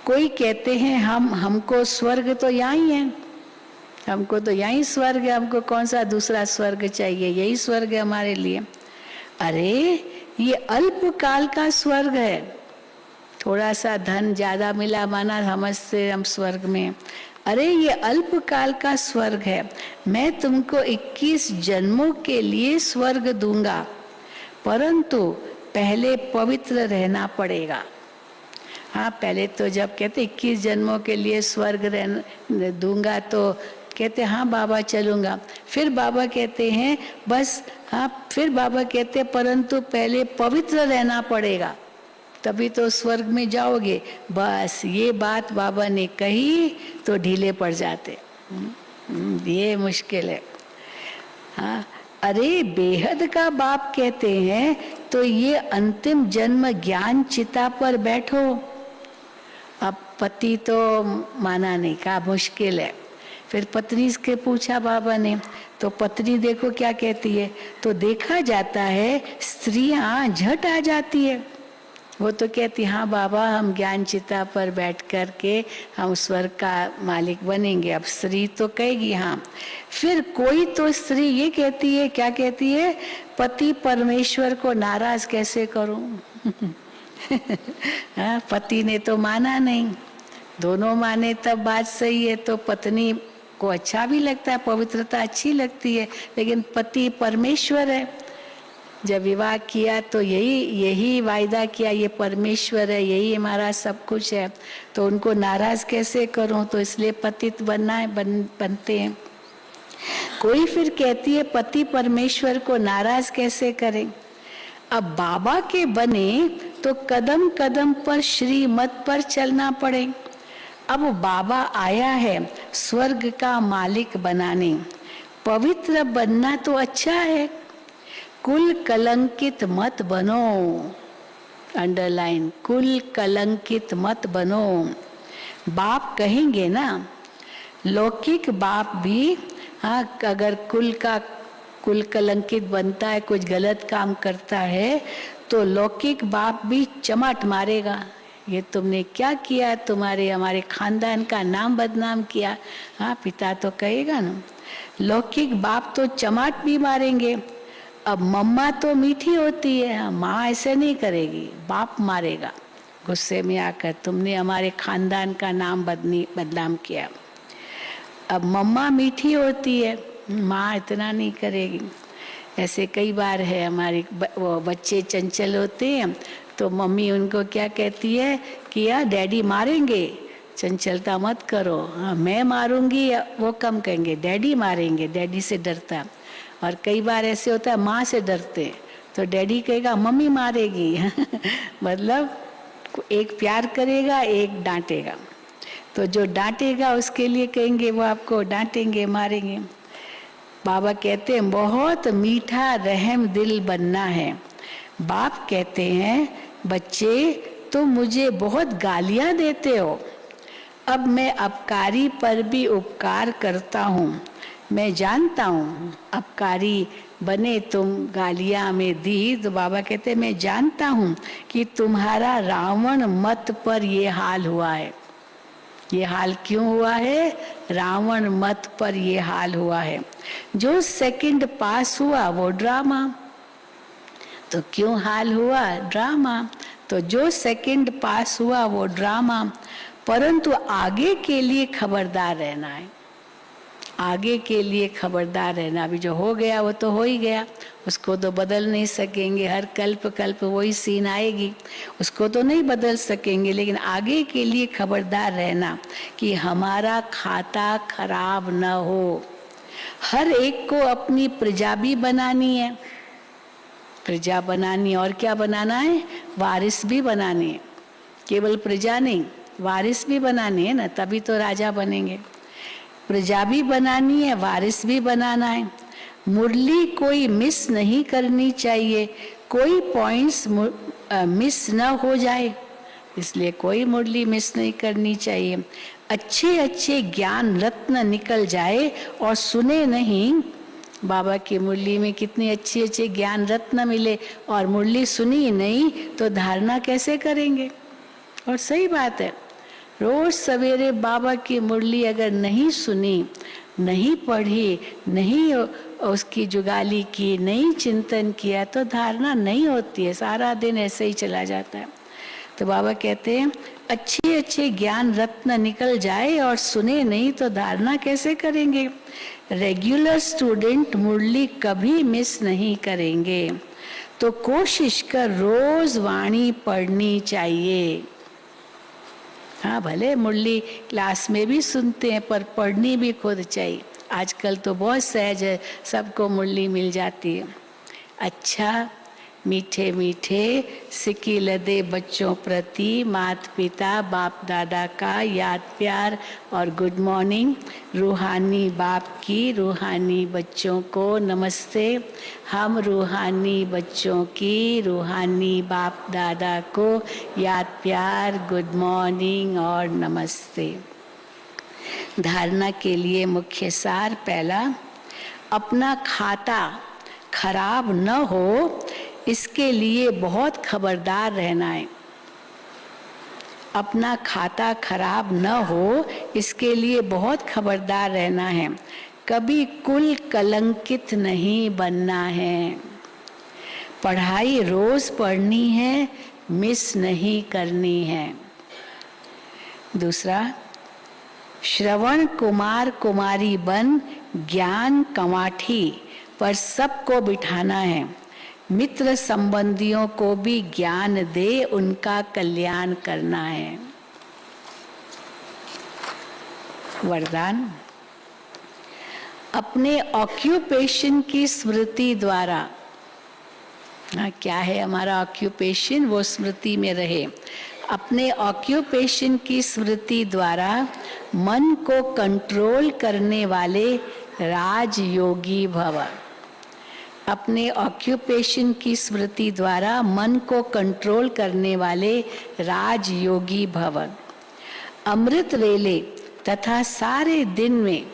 कोई कहते हैं हमको स्वर्ग तो यहाँ ही है, हमको तो यही स्वर्ग है, हमको कौन सा दूसरा स्वर्ग चाहिए, यही स्वर्ग है हमारे लिए। अरे ये अल्पकाल का स्वर्ग है, थोड़ा सा धन ज्यादा मिला माना समझते हम स्वर्ग में। अरे ये अल्पकाल का स्वर्ग है, मैं तुमको 21 जन्मों के लिए स्वर्ग दूंगा, परंतु पहले पवित्र रहना पड़ेगा। हाँ, पहले तो जब कहते 21 जन्मों के लिए स्वर्ग रहना दूंगा, तो कहते हाँ बाबा चलूंगा। फिर बाबा कहते हैं बस, हाँ, फिर बाबा कहते हैं परंतु पहले पवित्र रहना पड़ेगा, तभी तो स्वर्ग में जाओगे। बस ये बात बाबा ने कही तो ढीले पड़ जाते। ये मुश्किल है। हाँ, अरे बेहद का बाप कहते हैं तो ये अंतिम जन्म ज्ञान चिता पर बैठो। अब पति तो माना नहीं, कहा मुश्किल है। फिर पत्नी से पूछा बाबा ने, तो पत्नी देखो क्या कहती है। तो देखा जाता है स्त्रियां झट आ जाती है। वो तो कहती हाँ बाबा हम ज्ञान चिता पर बैठ कर के हम स्वर्ग का मालिक बनेंगे। अब स्त्री तो कहेगी हाँ। फिर कोई तो स्त्री ये कहती है, क्या कहती है, पति परमेश्वर को नाराज कैसे करूं। हाँ, पति ने तो माना नहीं, दोनों माने तब बात सही है। तो पत्नी को अच्छा भी लगता है, पवित्रता अच्छी लगती है, लेकिन पति परमेश्वर है। जब विवाह किया तो यही वायदा किया, ये परमेश्वर है, यही हमारा सब कुछ है, तो उनको नाराज कैसे करूं। तो इसलिए पतित बनना है, बनते हैं। कोई फिर कहती है पति परमेश्वर को नाराज कैसे करें। अब बाबा के बने तो कदम कदम पर श्रीमत पर चलना पड़े। अब बाबा आया है स्वर्ग का मालिक बनाने, पवित्र बनना तो अच्छा है, कुल कलंकित मत बनो। अंडरलाइन, कुल कलंकित मत बनो। बाप कहेंगे ना, लौकिक बाप भी हाँ, अगर कुल कलंकित बनता है, कुछ गलत काम करता है, तो लौकिक बाप भी चमाट मारेगा, ये तुमने क्या किया, तुम्हारे हमारे खानदान का नाम बदनाम किया। हाँ, पिता तो कहेगा ना। लौकिक बाप तो चमाट भी मारेंगे। अब मम्मा तो मीठी होती है, माँ ऐसे नहीं करेगी, बाप मारेगा गुस्से में आकर, तुमने हमारे खानदान का नाम बदनाम किया। अब मम्मा मीठी होती है, माँ इतना नहीं करेगी। ऐसे कई बार है, हमारे वो बच्चे चंचल होते हैं तो मम्मी उनको क्या कहती है कि यार डैडी मारेंगे, चंचलता मत करो। हाँ, मैं मारूंगी, वो कम कहेंगे डैडी मारेंगे, डैडी से डरता। और कई बार ऐसे होता है माँ से डरते, तो डैडी कहेगा मम्मी मारेगी। मतलब एक प्यार करेगा, एक डांटेगा। तो जो डांटेगा उसके लिए कहेंगे वो आपको डांटेंगे, मारेंगे। बाबा कहते हैं बहुत मीठा रहम दिल बनना है। बाप कहते हैं बच्चे तुम मुझे बहुत गालियां देते हो, अब मैं अपकारी पर भी उपकार करता हूँ। मैं जानता हूँ अपकारी बने तुम, गालियां हमें दी, तो बाबा कहते हैं मैं जानता हूँ कि तुम्हारा रावण मत पर ये हाल हुआ है। ये हाल क्यों हुआ है? रावण मत पर ये हाल हुआ है। जो सेकंड पास हुआ वो ड्रामा, तो क्यों हाल हुआ? ड्रामा। तो जो सेकंड पास हुआ वो ड्रामा, परंतु आगे के लिए खबरदार रहना है। आगे के लिए खबरदार रहना। अभी जो हो गया वो तो हो ही गया, उसको तो बदल नहीं सकेंगे। हर कल्प कल्प वही सीन आएगी, उसको तो नहीं बदल सकेंगे, लेकिन आगे के लिए खबरदार रहना कि हमारा खाता खराब न हो। हर एक को अपनी प्रजा भी बनानी है, प्रजा बनानी, और क्या बनाना है? वारिस भी बनाने हैं। केवल प्रजा नहीं, वारिस भी बनाने हैं ना, तभी तो राजा बनेंगे। प्रजा भी बनानी है, वारिस भी बनाना है। मुरली कोई मिस नहीं करनी चाहिए, कोई पॉइंट्स मिस न हो जाए, इसलिए कोई मुरली मिस नहीं करनी चाहिए। अच्छे अच्छे ज्ञान रत्न निकल जाए और सुने नहीं। बाबा की मुरली में कितने अच्छे अच्छे ज्ञान रत्न मिले और मुरली सुनी नहीं तो धारणा कैसे करेंगे? और सही बात है, रोज सवेरे बाबा की मुरली अगर नहीं सुनी, नहीं पढ़ी, नहीं उसकी जुगाली की, नहीं चिंतन किया, तो धारणा नहीं होती है, सारा दिन ऐसे ही चला जाता है। तो बाबा कहते हैं अच्छे अच्छे ज्ञान रत्न निकल जाए और सुने नहीं तो धारणा कैसे करेंगे? रेगुलर स्टूडेंट मुरली कभी मिस नहीं करेंगे, तो कोशिश कर रोज वाणी पढ़नी चाहिए। हाँ, भले मुरली क्लास में भी सुनते हैं पर पढ़नी भी खुद चाहिए। आजकल तो बहुत सहज है, सबको मुरली मिल जाती है। अच्छा, मीठे मीठे सिक्की लदे बच्चों प्रति माता पिता बाप दादा का याद प्यार और गुड मॉर्निंग। रूहानी बाप की रूहानी बच्चों को नमस्ते। हम रूहानी बच्चों की रूहानी बाप दादा को याद प्यार गुड मॉर्निंग और नमस्ते। धारणा के लिए मुख्य सार पहला, अपना खाता खराब न हो इसके लिए बहुत खबरदार रहना है। अपना खाता खराब न हो इसके लिए बहुत खबरदार रहना है। कभी कुल कलंकित नहीं बनना है। पढ़ाई रोज पढ़नी है, मिस नहीं करनी है। दूसरा, श्रवण कुमार कुमारी बन ज्ञान कमाठी पर सबको बिठाना है। मित्र संबंधियों को भी ज्ञान दे, उनका कल्याण करना है। वरदान, अपने ऑक्यूपेशन की स्मृति द्वारा, क्या है हमारा ऑक्यूपेशन, वो स्मृति में रहे। अपने ऑक्यूपेशन की स्मृति द्वारा मन को कंट्रोल करने वाले राजयोगी भव। अपने ऑक्यूपेशन की स्मृति द्वारा मन को कंट्रोल करने वाले राजयोगी भव। अमृत वेले तथा सारे दिन में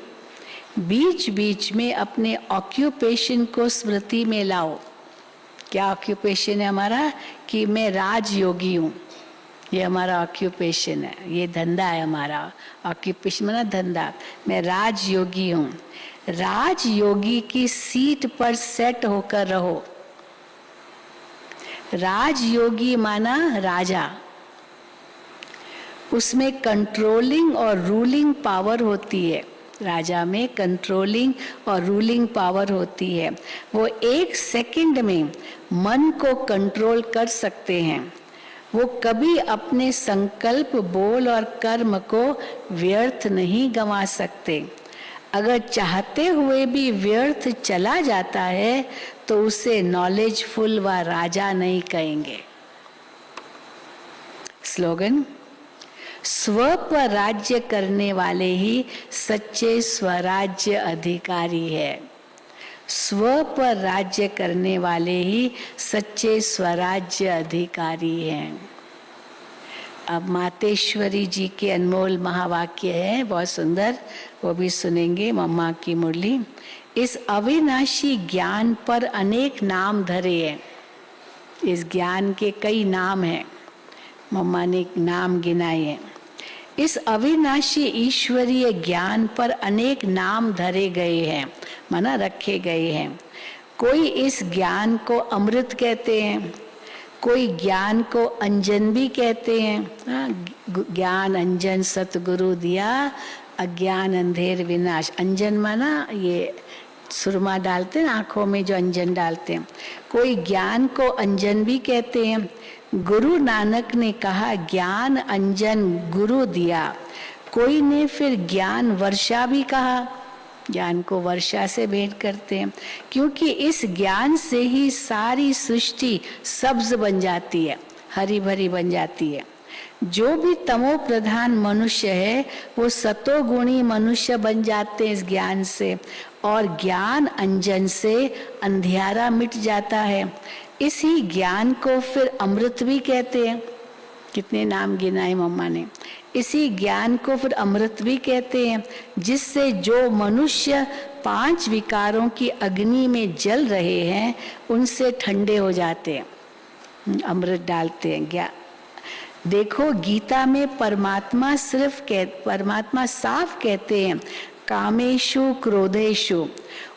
बीच बीच में अपने ऑक्यूपेशन को स्मृति में लाओ। क्या ऑक्यूपेशन है हमारा? कि मैं राजयोगी हूँ, ये हमारा ऑक्यूपेशन है, ये धंधा है हमारा। ऑक्यूपेशन माना धंधा। मैं राजयोगी हूँ। राजयोगी की सीट पर सेट होकर रहो। राजयोगी माना राजा, उसमें कंट्रोलिंग और रूलिंग पावर होती है। राजा में कंट्रोलिंग और रूलिंग पावर होती है। वो 1 सेकंड में मन को कंट्रोल कर सकते हैं। वो कभी अपने संकल्प, बोल और कर्म को व्यर्थ नहीं गंवा सकते। अगर चाहते हुए भी व्यर्थ चला जाता है तो उसे नॉलेजफुल व राजा नहीं कहेंगे। स्लोगन, स्व पर राज्य करने वाले ही सच्चे स्वराज्य अधिकारी है। स्व पर राज्य करने वाले ही सच्चे स्वराज्य अधिकारी हैं। अब मातेश्वरी जी के अनमोल महावाक्य है, बहुत सुंदर, वो भी सुनेंगे। मम्मा की मुरली। इस अविनाशी ज्ञान पर अनेक नाम धरे हैं। इस ज्ञान के कई नाम हैं, मम्मा ने नाम गिनाए हैं। इस अविनाशी ईश्वरीय ज्ञान पर अनेक नाम धरे गए हैं, माना रखे गए हैं। कोई इस ज्ञान को अमृत कहते हैं, कोई ज्ञान को अंजन भी कहते हैं। ज्ञान अंजन सतगुरु दिया, अज्ञान अंधेर विनाश। अंजन माना ये सुरमा डालते हैं आंखों में, जो अंजन डालते हैं। कोई ज्ञान को अंजन भी कहते हैं। गुरु नानक ने कहा ज्ञान अंजन गुरु दिया। कोई ने फिर ज्ञान वर्षा भी कहा, ज्ञान को वर्षा से भेंट करते हैं, क्योंकि इस ज्ञान से ही सारी सृष्टि सब्ज बन जाती है, हरी भरी बन जाती है। जो भी तमो प्रधान मनुष्य है वो सतोगुणी मनुष्य बन जाते हैं इस ज्ञान से, और ज्ञान अंजन से अंधियारा मिट जाता है। इसी ज्ञान को फिर अमृत भी कहते हैं। कितने नाम गिनाए मम्मा ने। इसी ज्ञान को फिर अमृत भी कहते हैं, जिससे जो मनुष्य 5 विकारों की अग्नि में जल रहे हैं उनसे ठंडे हो जाते हैं। अमृत डालते हैं। देखो गीता में परमात्मा परमात्मा साफ कहते हैं कामेशु क्रोधेशु।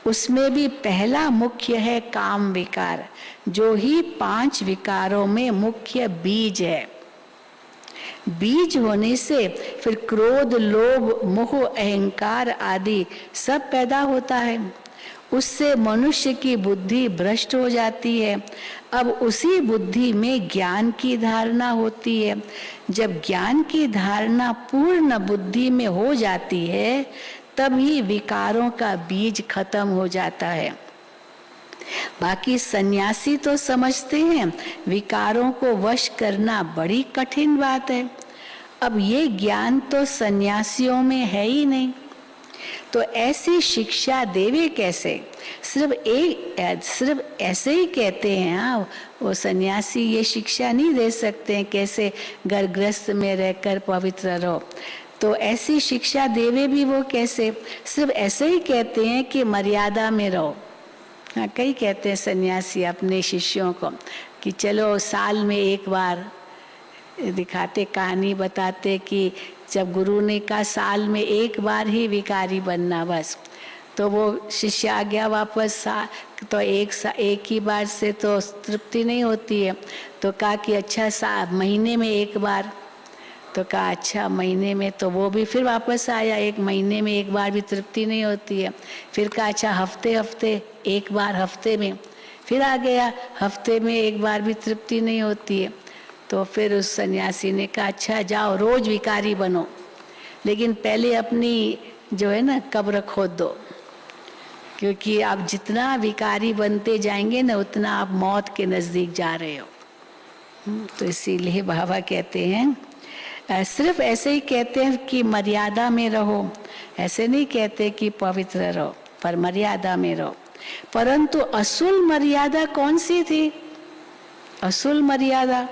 उसमें भी पहला मुख्य है काम विकार, जो ही 5 विकारों में मुख्य बीज है। बीज होने से फिर क्रोध, लोभ, मोह, अहंकार आदि सब पैदा होता है। उससे मनुष्य की बुद्धि भ्रष्ट हो जाती है। अब उसी बुद्धि में ज्ञान की धारणा होती है। जब ज्ञान की धारणा पूर्ण बुद्धि में हो जाती है, तभी विकारों का बीज खत्म हो जाता है। बाकी सन्यासी तो समझते हैं विकारों को वश करना बड़ी कठिन बात है। अब ये ज्ञान तो सन्यासियों में है ही नहीं, तो ऐसी शिक्षा देवे कैसे? सिर्फ ऐसे ही कहते हैं। हाँ, वो सन्यासी ये शिक्षा नहीं दे सकते हैं कैसे घर गृहस्थ में रहकर पवित्र रहो। तो ऐसी शिक्षा देवे भी वो कैसे? सिर्फ ऐसे ही कहते हैं कि मर्यादा में रहो। हाँ, कई कहते हैं सन्यासी अपने शिष्यों को कि चलो साल में एक बार, दिखाते कहानी बताते कि जब गुरु ने कहा साल में एक बार ही विकारी बनना बस, तो वो शिष्य आ गया वापस। तो एक ही बार से तो तृप्ति नहीं होती है, तो कहा कि अच्छा महीने में एक बार। तो कहा अच्छा महीने में, तो वो भी फिर वापस आया, एक महीने में एक बार भी तृप्ति नहीं होती है। फिर कहा अच्छा हफ्ते एक बार, हफ्ते में। फिर आ गया हफ्ते में एक बार भी तृप्ति नहीं होती है। तो फिर उस सन्यासी ने कहा अच्छा जाओ रोज विकारी बनो, लेकिन पहले अपनी जो है ना कब्र खोद दो, क्योंकि आप जितना विकारी बनते जाएंगे ना उतना आप मौत के नजदीक जा रहे हो। तो इसीलिए बाबा कहते हैं सिर्फ ऐसे ही कहते हैं कि मर्यादा में रहो, ऐसे नहीं कहते कि पवित्र रहो, पर मर्यादा में रहो। परंतु असूल मर्यादा कौन सी थी? असूल मर्यादा,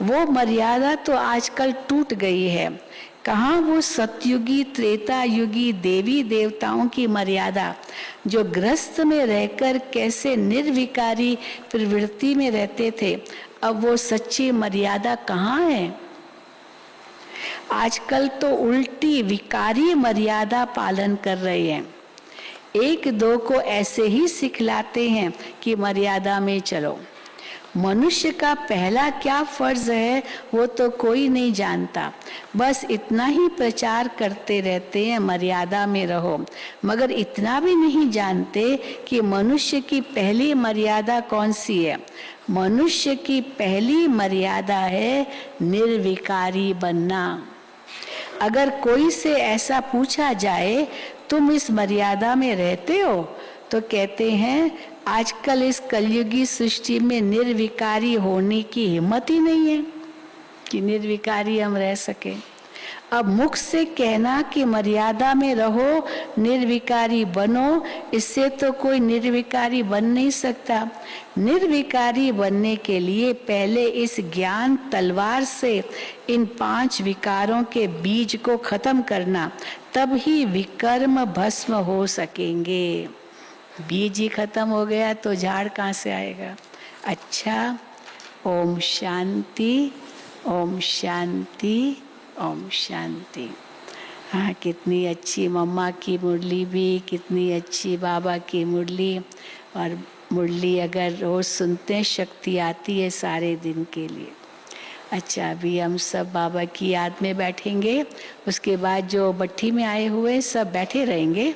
वो मर्यादा तो आजकल टूट गई है। कहाँ वो सतयुगी त्रेता युगी देवी देवताओं की मर्यादा, जो गृहस्थ में रहकर कैसे निर्विकारी प्रवृत्ति में रहते थे, अब वो सच्ची मर्यादा कहाँ है? आजकल तो उल्टी विकारी मर्यादा पालन कर रहे हैं। एक दो को ऐसे ही सिखलाते हैं कि मर्यादा में चलो। मनुष्य का पहला क्या फर्ज है वो तो कोई नहीं जानता, बस इतना ही प्रचार करते रहते हैं मर्यादा में रहो, मगर इतना भी नहीं जानते कि मनुष्य की पहली मर्यादा कौन सी है। मनुष्य की पहली मर्यादा है निर्विकारी बनना। अगर कोई से ऐसा पूछा जाए तुम इस मर्यादा में रहते हो, तो कहते हैं आजकल इस कलयुगी सृष्टि में निर्विकारी होने की हिम्मत ही नहीं है कि निर्विकारी हम रह सके। अब मुख से कहना कि मर्यादा में रहो, निर्विकारी बनो, इससे तो कोई निर्विकारी बन नहीं सकता। निर्विकारी बनने के लिए पहले इस ज्ञान तलवार से इन 5 विकारों के बीज को खत्म करना, तब ही विकर्म भस्म हो सकेंगे। बीज ही खत्म हो गया तो झाड़ कहाँ से आएगा? अच्छा, ओम शांति, ओम शांति, ओम शांति। हाँ, कितनी अच्छी मम्मा की मुरली भी, कितनी अच्छी बाबा की मुरली। और मुरली अगर रोज सुनते हैं शक्ति आती है सारे दिन के लिए। अच्छा, अभी हम सब बाबा की याद में बैठेंगे, उसके बाद जो भट्ठी में आए हुए सब बैठे रहेंगे।